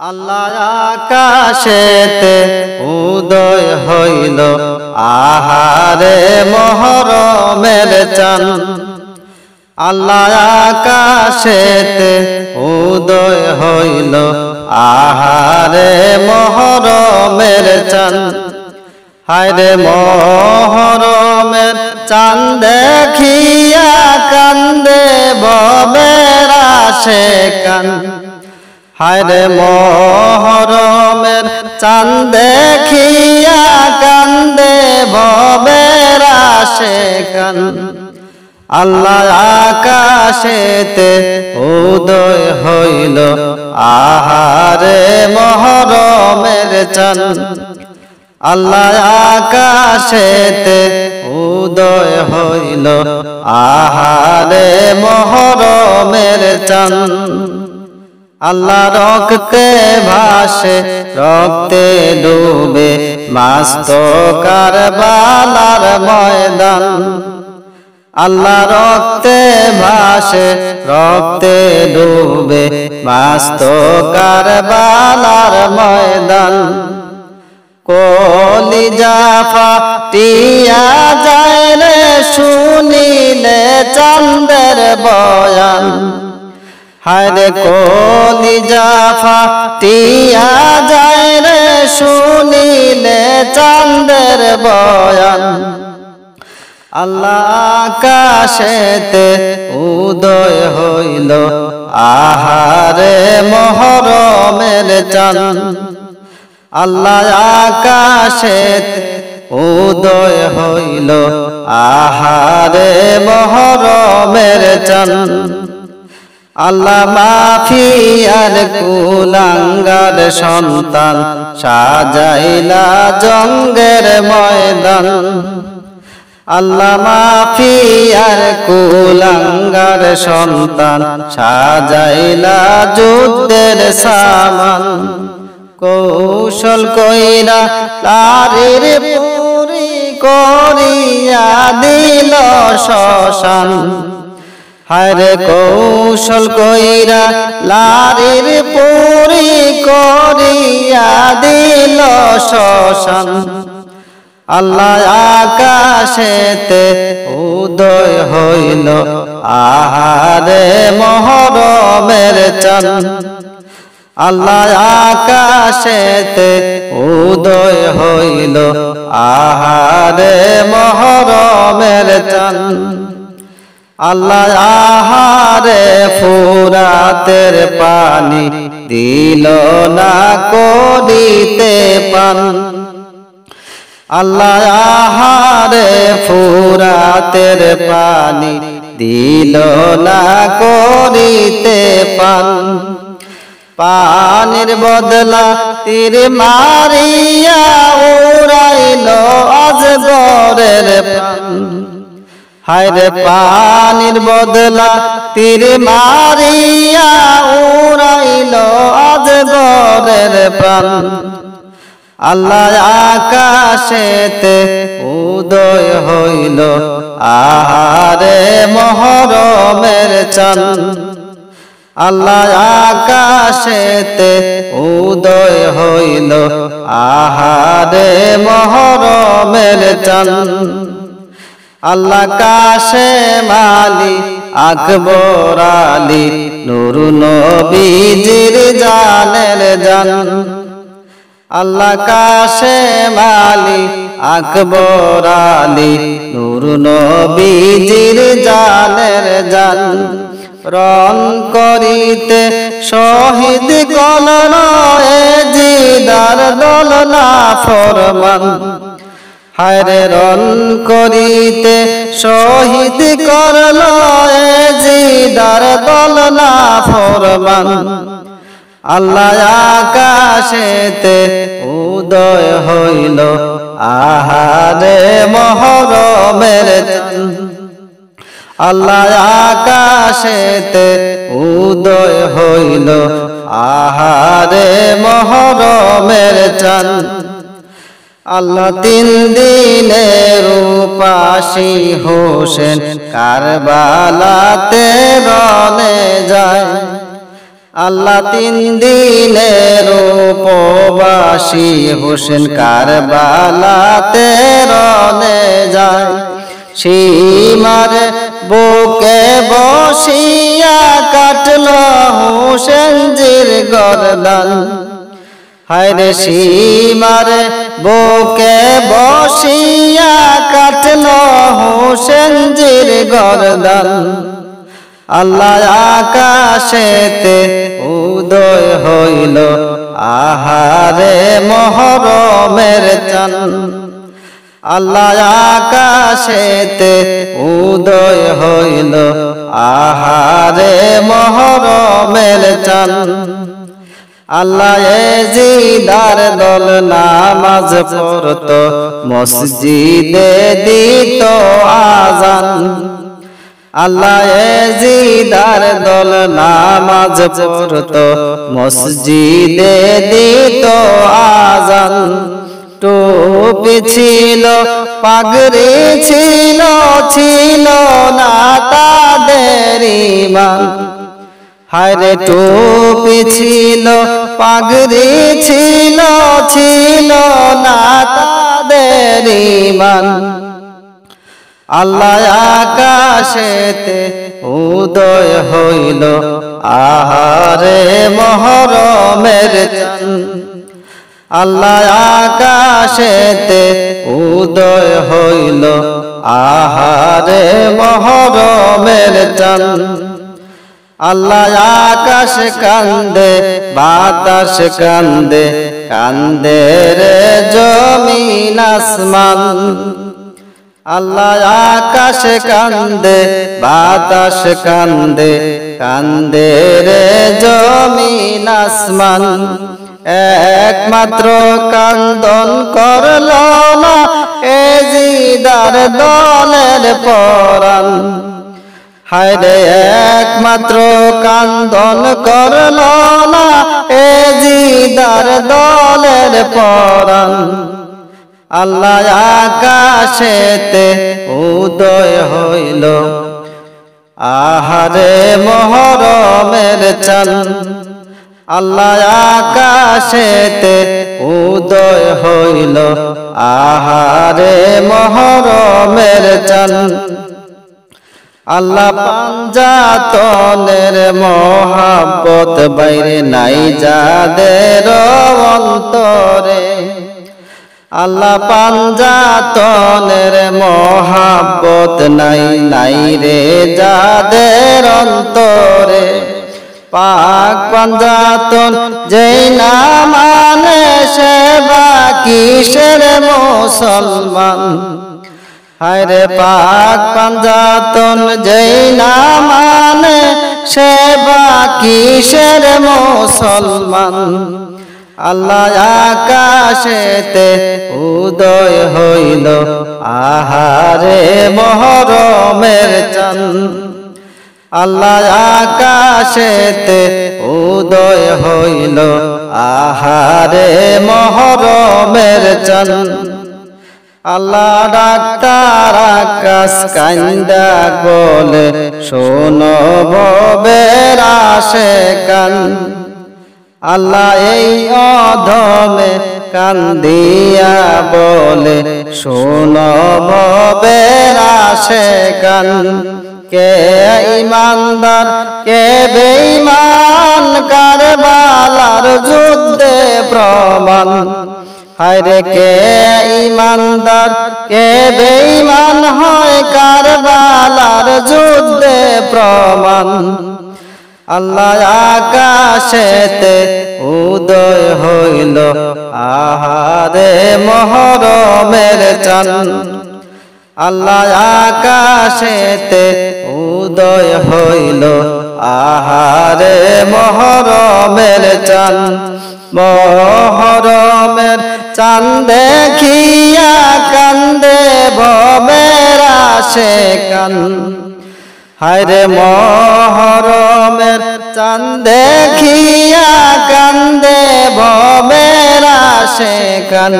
আল্লাহ আকাশেতে উদয় হইল আহারে মহরমের চাঁদ। আল্লাহ আকাশেতে উদয় হইল আহারে মহরমের চাঁদ। হায়রে মহরমের চাঁদ দেখিয়া কান্দে ভবের আশিকান। হায়রে মহরমের চাঁদ দেখিয়া কান্দে ভবের আশিকান। আল্লাহ আকাশেতে উদয় হইল আহারে মহরমের চাঁদ। আল্লাহ আকাশেতে উদয় হইল আহারে মহরমের চাঁদ। আল্লাহ রক্তে ভাসে রক্তে ডুবে মাস্ত কারবালার ময়দান। আল্লাহ রক্তে ভাসে রক্তে ডুবে মাস্ত কারবালার ময়দান। কলিজা ফাটিয়া যায় রে শুনিলে চাঁদের বয়ান। হায়রে কলিজা ফাটিয়া যায় রে শুনিলে চাঁদের বয়ান। আল্লাহ আকাশেতে উদয় হইল আহারে মহরমের চাঁদ। আল্লাহ আকাশেতে উদয় হইল আহারে মহরমের চাঁদ। আল্লাহ মাফিয়ার কুলাঙ্গার সন্তান সাজাইলা জঙ্গের ময়দান। আল্লাহ মাফিয়ার কুলাঙ্গার সন্তান সাজাইলা যুদ্ধের সামান। কৌশল কইরা তারের পুরি করিয়া দিল শ্মশান। হায়রে কৌশল কইরা লারির পুরি করিয়া দিল শ্মশান। আল্লাহ আকাশেতে উদয় হইল আহারে মহরমের চাঁদ। আল্লাহ আকাশেতে উদয় হইল আহারে মহরমের চাঁদ। আল্লাহ আহারে ফুরাতের পানি দিল না করিতে পান। আল্লাহ আহারে ফুরাতের পানি দিল না করিতে পান। পানির বদলা তীর মারিয়া উড়াইল আজগরের প্রাণ। হায়রে পানির বদলা তীর মারিয়া উড়াইল আজগরের প্রাণ। আল্লাহ আকাশেতে উদয় হইল আহারে মহরমের চাঁদ। আল্লাহ আকাশেতে উদয় হইল আহারে মহরমের চাঁদ। আল্লাহ কাশে মালি আকবর আলী নূর নবীজির জানের জান। আল্লাহ কাশে মালি আকবর আলী নূর নবীজির জানের জান। রণ করিতে শহীদ কলন জিদার দল না ফরমান। হায়রে রণ করিতে শহীদ করল জিদার দল না ফরমান। আল্লাহ আকাশেতে উদয় হইল আহারে মহরমের চাঁদ। আল্লাহ আকাশেতে উদয় হইল আহারে মহরমের চাঁদ। আল্লাহ তিন দিনের উপাসী হোসেন কারবালাতে রনে যায়। আল্লাহ তিন দিনের বাসি হোসেন কারবালাতে রনে যায় সীমার বুকে বসিয়া কাটল হোসেন জির গর্দান হায়রে সীমার বুকে বসিয়া কাটল হোসেন জির গর্দান আল্লাহ আকাশেতে উদয় হইল আহারে মহরমের চাঁদ আল্লাহ আকাশেতে উদয় হইল আহারে মহরমের চাঁদ আল্লাহ এজিদার দল নামাজ পড়ত মসজিদে দিত আজান আল্লাহ এজিদার দল নামাজ পড়ত মসজিদে দিত আজান টুপি ছিল পাগড়ি ছিল ছিল না তাদের ঈমান হায়রে টুপি ছিল পাগড়ি ছিল ছিল না তাদের ঈমান আল্লাহ আকাশেতে উদয় হইল আহারে মহরমের চাঁদ আল্লাহ আকাশেতে উদয় হইল আহারে মহরমের চাঁদ আল্লাহ আকাশ কান্দে বাতাস কান্দে কান্দে রে জমিন আসমান আল্লাহ আকাশ কান্দে বাতাস কান্দে কান্দে রে জমিন আসমান একমাত্র কান্দন করল না এজিদার দলের পরাণ হায়রে একমাত্র কান্দন করল না এজিদার দলের পরাণ আল্লাহ আকাশেতে উদয় হইল আহারে মহরমের চাঁদ আল্লাহ আকাশেতে উদয় হইল আহারে মহরমের চাঁদ আল্লাহ পাঞ্জাতনের মহাব্বত বাইরে নাই যাদের অন্তরে আল্লাহ পাঞ্জাতনের মহাব্বত নাই নাই রে যাদের অন্তরে পাক পাঞ্জাতন যেই না মানে সে বা কিসের মুসলমান হায়রে পাক পাঞ্জাতন যেই না মানে সে বা কিসের মুসলমান আল্লাহ আকাশেতে উদয় হইল আহারে মহরমের চাঁদ আল্লাহ আকাশেতে উদয় হইল আহারে মহরমের চাঁদ আল্লাহ ডাক্তার আকাশ কান্দা বলে শোনো ভবের আশিকান আল্লাহ এই অধমে কান্দিয়া বলে শোনো ভবের আশিকান কে ইমানদার কে বেঈমান কারবালার যুদ্ধে প্রমাণ হায়রে কে ইমানদার কে বেঈমান হয় কারবালার যুদ্ধে প্রমাণ আল্লাহ আকাশেতে উদয় হইল আহারে মহরমের চাঁদ আল্লাহ আকাশেতে উদয় হইল আহারে মহরমের চাঁদ মহরমের চাঁদ দেখিয়া কান্দে ভবের আশিকান হায়রে মহরমের চাঁদ দেখিয়া কান্দে ভবের আশিকান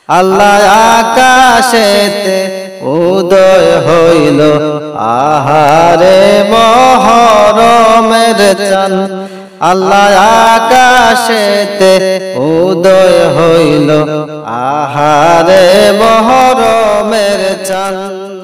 আল্লাহ আকাশেতে উদয় হইল আহারে মহরমের চাঁদ আল্লাহ আকাশেতে উদয় হইল আহারে মহরমের চাঁদ।